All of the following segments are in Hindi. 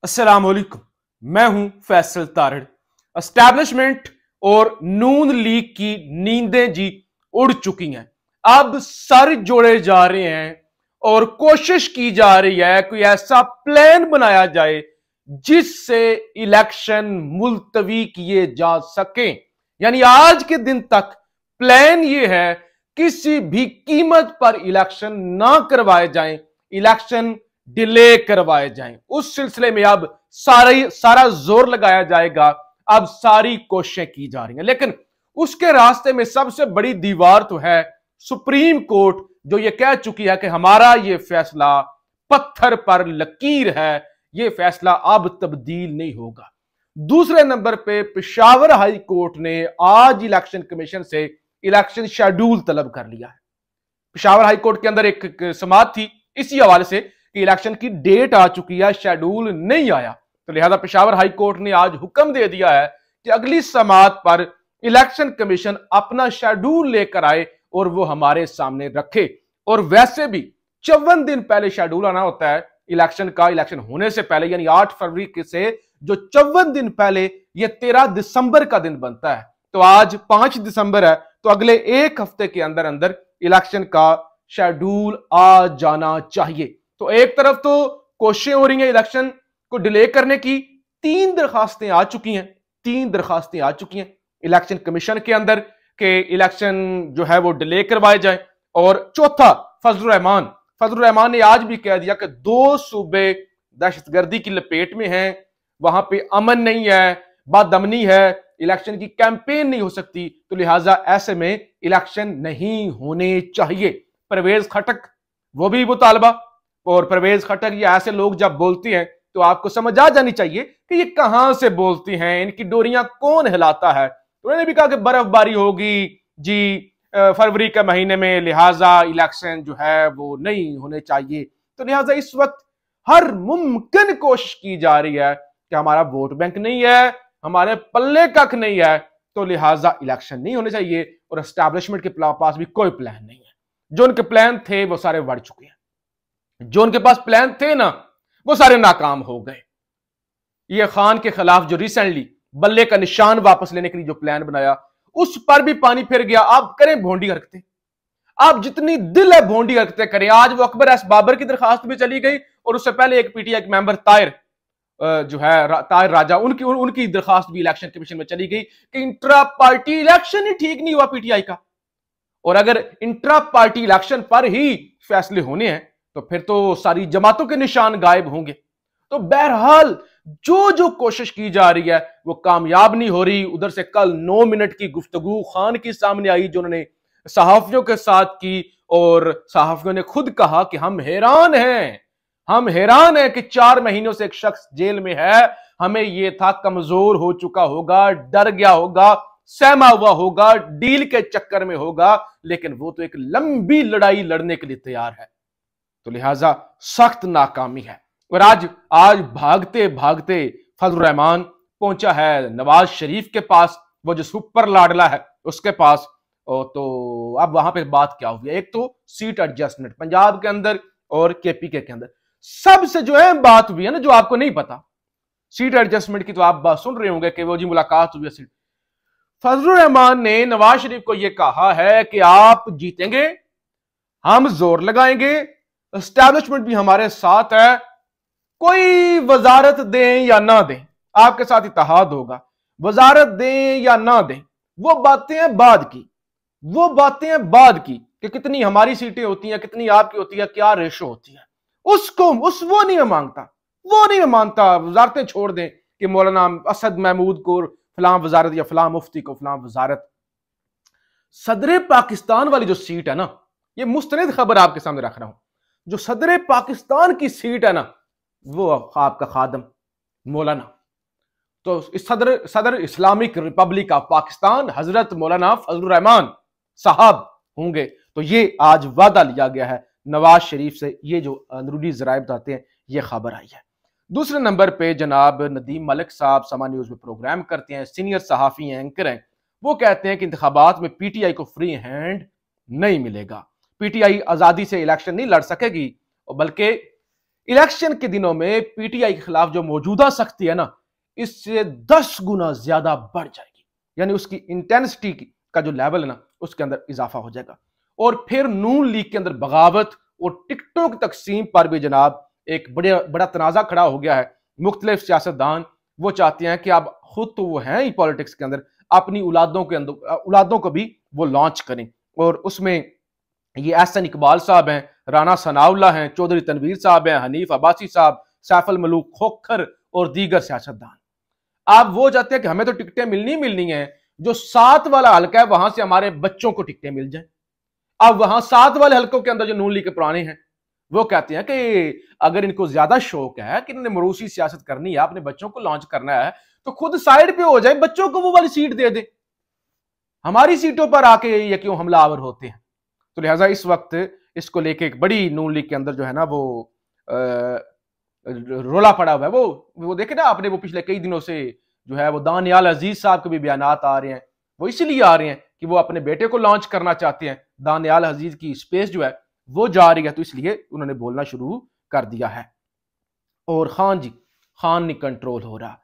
अस्सलाम वालेकुम। मैं हूं फैसल तारड़। एस्टैब्लिशमेंट और नून लीग की नींदें जी उड़ चुकी हैं। अब सर जोड़े जा रहे हैं और कोशिश की जा रही है कोई ऐसा प्लान बनाया जाए जिससे इलेक्शन मुलतवी किए जा सके। यानी आज के दिन तक प्लान यह है किसी भी कीमत पर इलेक्शन ना करवाए जाएं, इलेक्शन डिले करवाए जाएं। उस सिलसिले में अब सारा जोर लगाया जाएगा। अब सारी कोशिशें की जा रही हैं, लेकिन उसके रास्ते में सबसे बड़ी दीवार तो है सुप्रीम कोर्ट, जो ये कह चुकी है कि हमारा ये फैसला पत्थर पर लकीर है, ये फैसला अब तब्दील नहीं होगा। दूसरे नंबर पे पेशावर हाई कोर्ट ने आज इलेक्शन कमीशन से इलेक्शन शेड्यूल तलब कर लिया है। पेशावर हाई कोर्ट के अंदर एक समाअत थी इसी हवाले से कि इलेक्शन की डेट आ चुकी है, शेड्यूल नहीं आया, तो लिहाजा पेशावर हाई कोर्ट ने आज हुक्म दे दिया है कि अगली समाअत पर इलेक्शन कमीशन अपना शेड्यूल लेकर आए और वो हमारे सामने रखे। और वैसे भी 54 दिन पहले शेड्यूल आना होता है इलेक्शन का, इलेक्शन होने से पहले, यानी 8 फरवरी से जो 54 दिन पहले, ये 13 दिसंबर का दिन बनता है। तो आज 5 दिसंबर है, तो अगले एक हफ्ते के अंदर अंदर इलेक्शन का शेड्यूल आ जाना चाहिए। तो एक तरफ तो कोशिशें हो रही हैं इलेक्शन को डिले करने की, 3 दरखास्तें आ चुकी हैं, 3 दरखास्तें आ चुकी हैं इलेक्शन कमीशन के अंदर कि इलेक्शन जो है वो डिले करवाए जाए। और चौथा, फजलुर रहमान ने आज भी कह दिया कि 2 सूबे दहशतगर्दी की लपेट में हैं, वहां पे अमन नहीं है, बदअमनी है, इलेक्शन की कैंपेन नहीं हो सकती, तो लिहाजा ऐसे में इलेक्शन नहीं होने चाहिए। परवेज खटक वो भी मुतालबा, और परवेज खटक ये ऐसे लोग जब बोलते हैं तो आपको समझ आ जानी चाहिए कि ये कहां से बोलती हैं, इनकी डोरियां कौन हिलाता है। तो उन्होंने भी कहा कि बर्फबारी होगी जी फरवरी के महीने में, लिहाजा इलेक्शन जो है वो नहीं होने चाहिए। तो लिहाजा इस वक्त हर मुमकिन कोशिश की जा रही है कि हमारा वोट बैंक नहीं है, हमारे पल्ले कख नहीं है, तो लिहाजा इलेक्शन नहीं होने चाहिए। और एस्टैब्लिशमेंट के पास भी कोई प्लान नहीं है। जो उनके प्लान थे वो सारे बढ़ चुके हैं, जो उनके पास प्लान थे ना वो सारे नाकाम हो गए। ये खान के खिलाफ जो रिसेंटली बल्ले का निशान वापस लेने के लिए जो प्लान बनाया, उस पर भी पानी फिर गया। आप करें भोंडी हरकतें, आप जितनी दिल है भोंडी हरकतें करें। आज वो अकबर एस बाबर की दरखास्त भी चली गई, और उससे पहले एक पीटीआई मैंबर ताहिर जो है ताहिर राजा, उनकी दरखास्त भी इलेक्शन कमीशन में चली गई कि इंट्रा पार्टी इलेक्शन ही ठीक नहीं हुआ पीटीआई का। और अगर इंट्रा पार्टी इलेक्शन पर ही फैसले होने हैं तो फिर तो सारी जमातों के निशान गायब होंगे। तो बहरहाल जो जो कोशिश की जा रही है वो कामयाब नहीं हो रही। उधर से कल 9 मिनट की गुफ्तगू खान की सामने आई जो उन्होंने सहाफियों के साथ की, और सहाफियों ने खुद कहा कि हम हैरान हैं कि 4 महीनों से एक शख्स जेल में है। हमें यह था कमजोर हो चुका होगा, डर गया होगा, सहमा हुआ होगा, डील के चक्कर में होगा, लेकिन वो तो एक लंबी लड़ाई लड़ने के लिए तैयार है। तो लिहाजा सख्त नाकामी है। और आज भागते भागते फजलुर रहमान पहुंचा है नवाज शरीफ के पास, वो जो सुपर लाडला है उसके पास। तो अब वहां पे बात क्या हुई है, एक तो सीट एडजस्टमेंट पंजाब के अंदर और केपीके के अंदर सबसे जो है बात हुई है ना, जो आपको नहीं पता, सीट एडजस्टमेंट की तो आप बात सुन रहे होंगे कि वो जी मुलाकात हुई है सीट। फजलुर रहमान ने नवाज शरीफ को यह कहा है कि आप जीतेंगे, हम जोर लगाएंगे, एस्टैब्लिशमेंट भी हमारे साथ है, कोई वजारत दें या ना दें आपके साथ इत्तेहाद होगा, वजारत दें या ना दें वो बातें हैं बाद की, वो बातें हैं बाद की कि कितनी हमारी सीटें होती हैं, कितनी आपकी होती है, क्या रेशो होती है, वो नहीं मैं मांगता, वो नहीं मैं मानता। वजारतें छोड़ दें कि मौलाना असद महमूद को फलां वजारत या फलां मुफ्ती को फलां वजारत। सदर पाकिस्तान वाली जो सीट है ना, ये मुस्तनद खबर आपके सामने रख रहा हूं, जो सदर पाकिस्तान की सीट है ना वो आपका खादम मौलाना, तो इस सदर इस्लामिक रिपब्लिक ऑफ पाकिस्तान हजरत मौलाना फजलुर रहमान साहब होंगे। तो ये आज वादा लिया गया है नवाज शरीफ से, ये जो अंदरूनी जराए बताते हैं ये खबर आई है। दूसरे नंबर पे जनाब नदीम मलिक साहब समा न्यूज में प्रोग्राम करते हैं, सीनियर सहाफी एंकर हैं। वो कहते हैं कि इंतखाबात में पीटीआई को फ्री हैंड नहीं मिलेगा, पीटीआई आजादी से इलेक्शन नहीं लड़ सकेगी, बल्कि इलेक्शन के दिनों में पीटीआई के खिलाफ जो मौजूदा सख्ती है ना, इससे 10 गुना ज्यादा बढ़ जाएगी। यानी उसकी इंटेंसिटी का जो लेवल है ना, उसके अंदर इजाफा हो जाएगा। और फिर नून लीग के अंदर बगावत और टिकटों की तकसीम पर भी जनाब एक बड़ा तनाजा खड़ा हो गया है। मुख्तलिफ सियासतदान वो चाहते हैं कि आप खुद तो वो हैं ही पॉलिटिक्स के अंदर, अपनी औलादों को भी वो लॉन्च करें। और उसमें ये एहसन इकबाल साहब हैं, राना सनाउल्लाह हैं, चौधरी तनवीर साहब हैं, हनीफ अब्बासी साहब, सैफुल मलूक खोखर और दीगर सियासतदान। आप वो चाहते हैं कि हमें तो टिकटें मिलनी है, जो 7 वाला हल्का है वहां से हमारे बच्चों को टिकटें मिल जाए। अब वहां 7 वाले हल्कों के अंदर जो नून लीग के पुराने हैं, वो कहते हैं कि अगर इनको ज्यादा शौक है कि इन्होंने मरूसी सियासत करनी है, अपने बच्चों को लॉन्च करना है, तो खुद साइड पे हो जाए, बच्चों को वो वाली सीट दे दे, हमारी सीटों पर आके ये क्यों हमलावर होते हैं। तो लिहाजा इस वक्त इसको लेके एक बड़ी नून लीग के अंदर जो है ना वो रोला पड़ा हुआ है। वो देखे ना आपने, वो पिछले कई दिनों से जो है वो दानियाल अजीज साहब के भी बयानात आ रहे हैं, वो इसलिए आ रहे हैं कि वो अपने बेटे को लॉन्च करना चाहते हैं। दानियाल अजीज की स्पेस जो है वो जा रही है, तो इसलिए उन्होंने बोलना शुरू कर दिया है। और खान नहीं कंट्रोल हो रहा।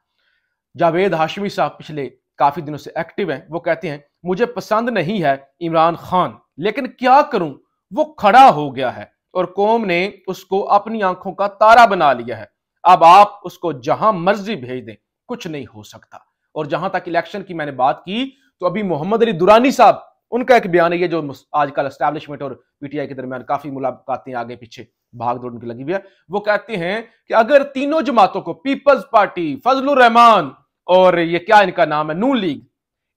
जावेद हाशमी साहब पिछले काफी दिनों से एक्टिव हैं। वो कहते हैं मुझे पसंद नहीं है इमरान खान, लेकिन क्या करूं, वो खड़ा हो गया है और कौम ने उसको अपनी आंखों का तारा बना लिया है। अब आप उसको जहां मर्जी भेज दें, कुछ नहीं हो सकता। और जहां तक इलेक्शन की मैंने बात की, तो अभी मोहम्मद अली दुरानी साहब, उनका एक बयान है, ये जो आजकल एस्टैब्लिशमेंट और पीटीआई के दरमियान काफी मुलाकातें आगे पीछे भाग दौड़ उनकी लगी हुई है। वो कहते हैं कि अगर तीनों जमातों को, पीपल्स पार्टी, फजलुर रहमान और ये क्या इनका नाम है, नून लीग,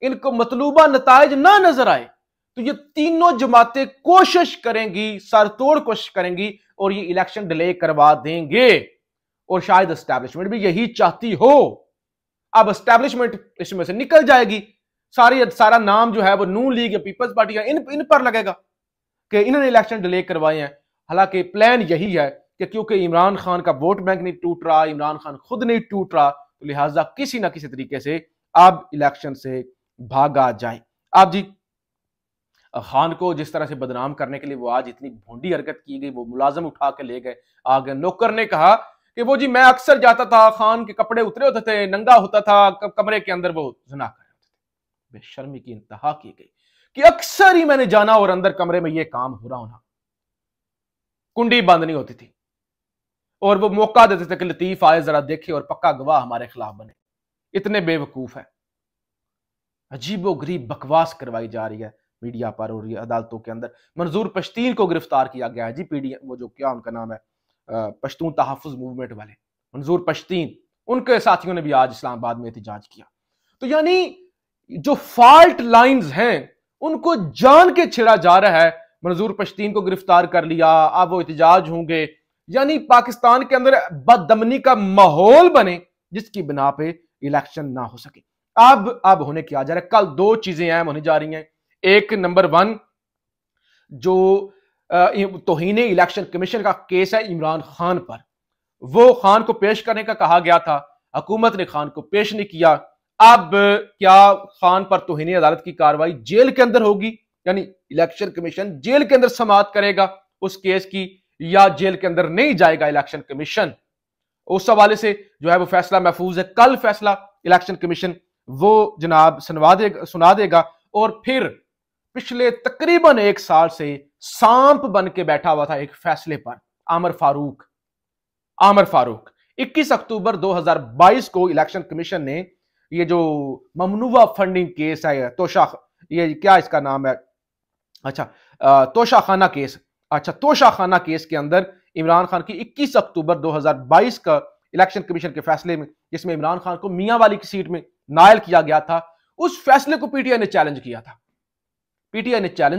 इनको मतलूबा नताइज ना नजर आए, तो ये तीनों जमातें कोशिश करेंगी, सरतोड़ कोशिश करेंगी और ये इलेक्शन डिले करवा देंगे। और शायद एस्टैब्लिशमेंट भी यही चाहती हो। अब एस्टैब्लिशमेंट इसमें से निकल जाएगी, सारा नाम जो है वो नून लीग या पीपल्स पार्टी का इन पर लगेगा कि इन्होंने इलेक्शन डिले करवाए हैं। हालांकि प्लान यही है कि क्योंकि इमरान खान का वोट बैंक नहीं टूट रहा, इमरान खान खुद नहीं टूट रहा, तो लिहाजा किसी ना किसी तरीके से अब इलेक्शन से भागा जाए। अब जी खान को जिस तरह से बदनाम करने के लिए वो आज इतनी भोंडी हरकत की गई, वो मुलाजम उठा के ले गए आगे। नौकर ने कहा कि वो जी मैं अक्सर जाता था, खान के कपड़े उतरे होते थे, नंगा होता था, कमरे के अंदर वो ज़िना कर रहे होते थे। बेशर्मी की इंतहा की गई कि अक्सर ही मैंने जाना और अंदर कमरे में ये काम हो रहा होना, कुंडी बंद नहीं होती थी। और वो मौका देते थे कि लतीफ आए जरा देखे और पक्का गवाह हमारे खिलाफ बने। इतने बेवकूफ है। अजीबोगरीब बकवास करवाई जा रही है मीडिया पर और ये अदालतों के अंदर। मंजूर पश्तीन को गिरफ्तार किया गया है जी, पीडी वो जो क्या उनका नाम है, पश्तून तहफ़्फ़ुज़ मूवमेंट वाले मंजूर पश्तीन, उनके साथियों ने भी आज इस्लामाबाद में एहतजाज किया। तो यानी जो फॉल्ट लाइंस हैं उनको जान के छेड़ा जा रहा है। मंजूर पश्तीन को गिरफ्तार कर लिया, अब वो एहतजाज होंगे, यानी पाकिस्तान के अंदर बददमनी का माहौल बने जिसकी बिना पे इलेक्शन ना हो सके। अब होने क्या जा रहा है, कल 2 चीजें अहम होने जा रही हैं। एक, नंबर 1 जो तौहीने इलेक्शन कमीशन का केस है इमरान खान पर, वो खान को पेश करने का कहा गया था, हुकूमत ने खान को पेश नहीं किया। अब क्या खान पर तौहीने अदालत की कार्रवाई जेल के अंदर होगी, यानी इलेक्शन कमीशन जेल के अंदर समाअत करेगा उस केस की, या जेल के अंदर नहीं जाएगा इलेक्शन कमीशन? उस हवाले से जो है वो फैसला महफूज है। कल फैसला इलेक्शन कमीशन वो जनाब सुना देगा। और फिर पिछले तकरीबन 1 साल से सांप बन के बैठा हुआ था एक फैसले पर आमर फारूक 21 अक्टूबर 2022 को इलेक्शन कमीशन ने ये जो ममनुआ फंडिंग केस है, ये क्या इसका नाम है, तोशाखाना केस के अंदर इमरान खान की 21 अक्टूबर 2022 का इलेक्शन कमीशन के फैसले में, जिसमें इमरान खान को मियां वाली की सीट में नायल किया गया था, उस फैसले को पीटीआई ने चैलेंज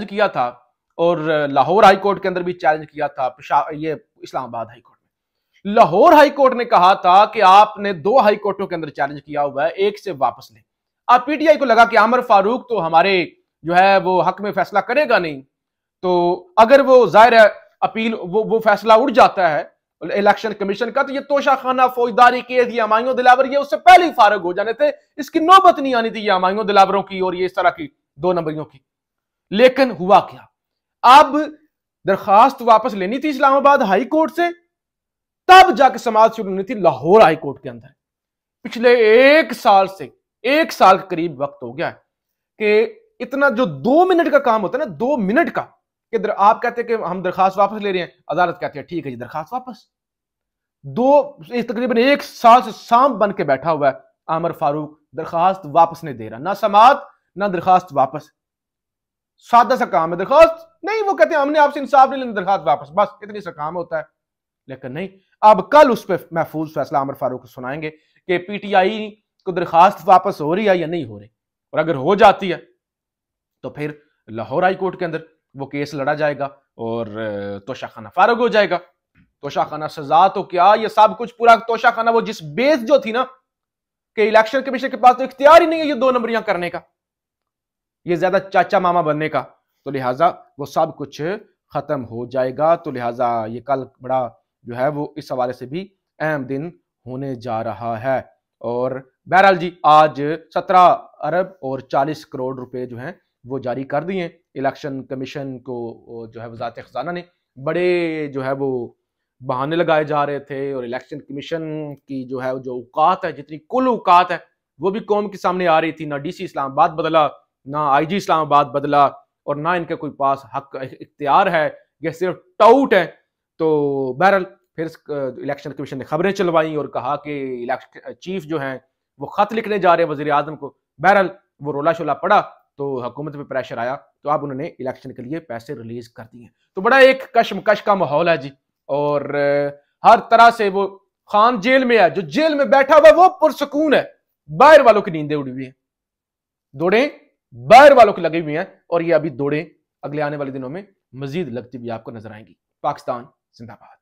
किया था। और लाहौर हाई कोर्ट के अंदर भी चैलेंज किया था, ये इस्लामाबाद हाई कोर्ट में। लाहौर हाई कोर्ट ने कहा था कि आपने 2 हाई कोर्टों के अंदर चैलेंज किया हुआ है, एक से वापस लें। अब पीटीआई को लगा कि आमर फारूक तो हमारे जो है वो हक में फैसला करेगा नहीं, तो अगर वो जाहिर है अपील वो फैसला उड़ जाता है इलेक्शन कमीशन का, तो ये तोशाखाना फौजदारी केस, ये हमायूं दिलावर, ये उससे पहले ही फारग हो जाने थे, इसकी नौबत नहीं आनी थी ये हमायूं दिलावरों की और ये इस तरह की 2 नंबरियों की। लेकिन हुआ क्या, अब दरखास्त वापस लेनी थी इस्लामाबाद हाई कोर्ट से, तब जाके समाज शुरू होनी थी लाहौर हाई कोर्ट के अंदर। पिछले 1 साल से 1 साल के करीब वक्त हो गया है कि इतना जो 2 मिनट का काम होता है ना, 2 मिनट का, कि आप कहते हैं कि हम दरखास्त वापस ले रहे हैं, अदालत कहती है ठीक है जी दरखास्त वापस। तकरीबन 1 साल से सांप बन के बैठा हुआ है आमिर फारूक, दरखास्त वापस नहीं दे रहा, ना समात ना दरखास्त वापस। सादा सा काम है, दरखास्त नहीं, वो कहते हैं हमने आपसे इंसाफ नहीं लेना, दरखास्त वापस, बस इतनी सा काम होता है। लेकिन नहीं, अब कल उस पर महफूज फैसला आमिर फारूक को सुनाएंगे कि पीटीआई को दरखास्त वापस हो रही है या नहीं हो रही, और अगर हो जाती है तो फिर लाहौर हाई कोर्ट के अंदर वो केस लड़ा जाएगा और तोशाखाना फारूक हो जाएगा। तोशाखाना सजा तो क्या, ये सब कुछ पूरा तोशाखाना, वो जिस बेस जो थी ना कि इलेक्शन कमीशन के पास तो इख्तियार ही नहीं है ये 2 नंबरियां करने का, ये ज्यादा चाचा मामा बनने का, तो लिहाजा वो सब कुछ खत्म हो जाएगा। तो लिहाजा ये कल बड़ा जो है वो इस हवाले से भी अहम दिन होने जा रहा है। और बहरहाल जी आज 17 अरब और 40 करोड़ रुपए जो हैं वो जारी कर दिए इलेक्शन कमीशन को, जो है वजारत खजाना ने। बड़े जो है वो बहाने लगाए जा रहे थे, और इलेक्शन कमीशन की जो है जो औकात है, जितनी कुल औकात है वो भी कौम के सामने आ रही थी। ना डीसी इस्लामाबाद बदला, ना आईजी इस्लामाबाद बदला, और ना इनके कोई पास हक इख्तियार है, ये सिर्फ टाउट है। तो बहरहाल फिर इलेक्शन कमीशन ने खबरें चलवाई और कहा कि इलेक्शन चीफ जो हैं वो खत लिखने जा रहे हैं वजीर आजम को। बहरहाल वो रोला शोला पड़ा तो हुकूमत पे प्रेशर आया, तो अब उन्होंने इलेक्शन के लिए पैसे रिलीज कर दिए। तो बड़ा एक कशमकश का माहौल है जी, और हर तरह से वो खान जेल में है, जो जेल में बैठा हुआ वो पुरसकून है, बाहर वालों की नींदें उड़ी हुई है, दौड़े बाहर वालों की लगी हुई हैं, और ये अभी दौड़े अगले आने वाले दिनों में मजीद लगती हुई आपको नजर आएंगी। पाकिस्तान जिंदाबाद।